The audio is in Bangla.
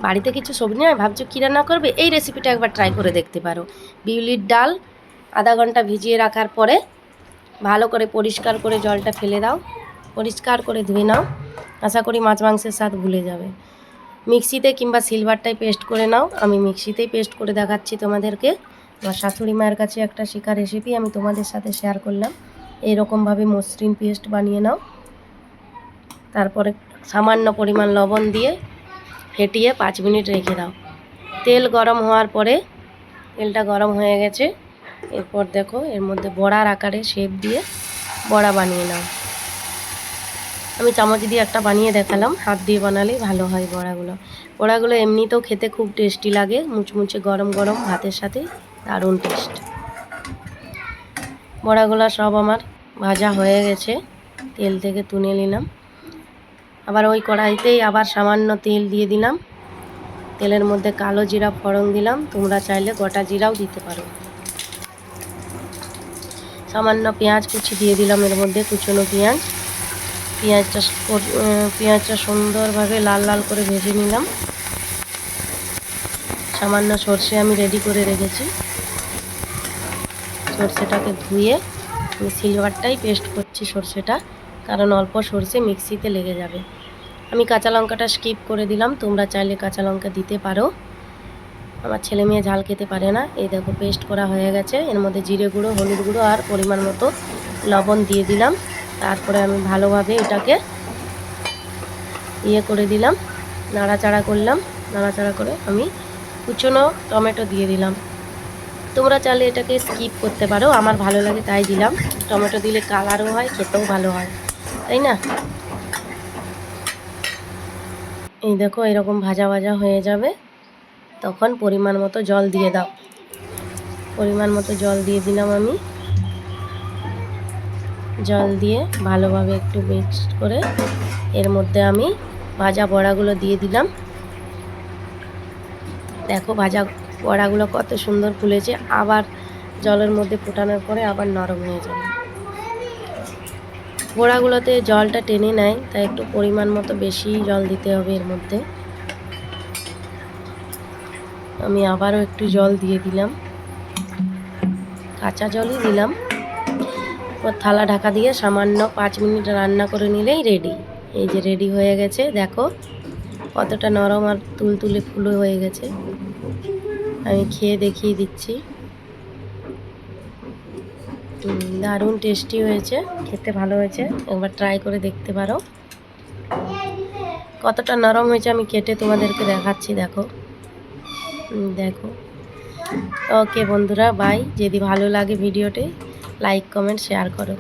বাড়িতে কিছু সবজি নয়, ভাবছো কী রান্না করবে, এই রেসিপিটা একবার ট্রাই করে দেখতে পারো। বিউলির ডাল আধা ঘন্টা ভিজিয়ে রাখার পরে ভালো করে পরিষ্কার করে জলটা ফেলে দাও, পরিষ্কার করে ধুয়ে নাও। আশা করি মাছ মাংসের স্বাদ ভুলে যাবে। মিক্সিতে কিংবা সিলভারটাই পেস্ট করে নাও। আমি মিক্সিতেই পেস্ট করে দেখাচ্ছি তোমাদেরকে। আমার শাশুড়ি মায়ের কাছে একটা শেখা রেসিপি আমি তোমাদের সাথে শেয়ার করলাম। এইরকমভাবে মসৃণ পেস্ট বানিয়ে নাও। তারপরে সামান্য পরিমাণ লবণ দিয়ে ফেটিয়ে 5 মিনিট রেখে দাও। তেল গরম হওয়ার পরে, তেলটা গরম হয়ে গেছে, এরপর দেখো এর মধ্যে বড়ার আকারে শেপ দিয়ে বড়া বানিয়ে নাও। আমি চামচ দিয়ে একটা বানিয়ে দেখালাম, হাত দিয়ে বানালেই ভালো হয় বড়াগুলো। বড়াগুলো এমনিতেও খেতে খুব টেস্টি লাগে, মুচমুচে গরম গরম ভাতের সাথে দারুণ টেস্ট। বড়াগুলো সব আমার ভাজা হয়ে গেছে, তেল থেকে তুলে নিলাম। আবার ওই কড়াইতেই আবার সামান্য তেল দিয়ে দিলাম। তেলের মধ্যে কালো জিরা ফোড়ন দিলাম, তোমরা চাইলে গোটা জিরাও দিতে পারো। সামান্য পেঁয়াজ কুচি দিয়ে দিলাম এর মধ্যে, কুচনো পেঁয়াজ। পেঁয়াজটা সুন্দরভাবে লাল লাল করে ভেজে নিলাম। সামান্য সর্ষে আমি রেডি করে রেখেছি, সর্ষেটাকে ধুয়ে আমি সিলভারটাই পেস্ট করছি সর্ষেটা, কারণ অল্প সর্ষে মিক্সিতে লেগে যাবে। আমি কাঁচা লঙ্কাটা স্কিপ করে দিলাম, তোমরা চাইলে কাঁচা লঙ্কা দিতে পারো। আমার ছেলে মেয়ে ঝাল খেতে পারে না। এই দেখো পেস্ট করা হয়ে গেছে। এর মধ্যে জিরে গুঁড়ো, হলুদ গুঁড়ো আর পরিমাণ মতো লবণ দিয়ে দিলাম। তারপরে আমি ভালোভাবে এটাকে করে দিলাম, নাড়াচাড়া করলাম। নাড়াচাড়া করে আমি কুচনো টমেটো দিয়ে দিলাম। তোমরা চাইলে এটাকে স্কিপ করতে পারো, আমার ভালো লাগে তাই দিলাম। টমেটো দিলে কালারও হয়, খেতেও ভালো হয়, তাই না? এই দেখো এরকম ভাজা ভাজা হয়ে যাবে, তখন পরিমাণ মতো জল দিয়ে দাও। পরিমাণ মতো জল দিয়ে দিলাম আমি। জল দিয়ে ভালোভাবে একটু মিক্স করে এর মধ্যে আমি ভাজা বড়াগুলো দিয়ে দিলাম। দেখো ভাজা বড়াগুলো কত সুন্দর ফুলেছে, আবার জলের মধ্যে ফোটানোর পরে আবার নরম হয়ে যাবে। বড়াগুলোতে জলটা টেনে নেয়, তাই একটু পরিমাণ মতো বেশি জল দিতে হবে এর মধ্যে। আমি আবারও একটু জল দিয়ে দিলাম, কাঁচা জলই দিলাম। থালা ঢাকা দিয়ে সামান্য 5 মিনিট রান্না করে নিলেই রেডি। এই যে রেডি হয়ে গেছে, দেখো কতটা নরম আর তুলতুলে ফুলো হয়ে গেছে। আমি খেয়ে দেখিয়ে দিচ্ছি। দারুণ টেস্টি হয়েছে, খেতে ভালো হয়েছে, একবার ট্রাই করে দেখতে পারো। কতটা নরম হয়েছে আমি কেটে তোমাদেরকে দেখাচ্ছি, দেখো। দেখো। ওকে বন্ধুরা, বাই। যদি ভালো লাগে ভিডিওটি লাইক কমেন্ট শেয়ার করো।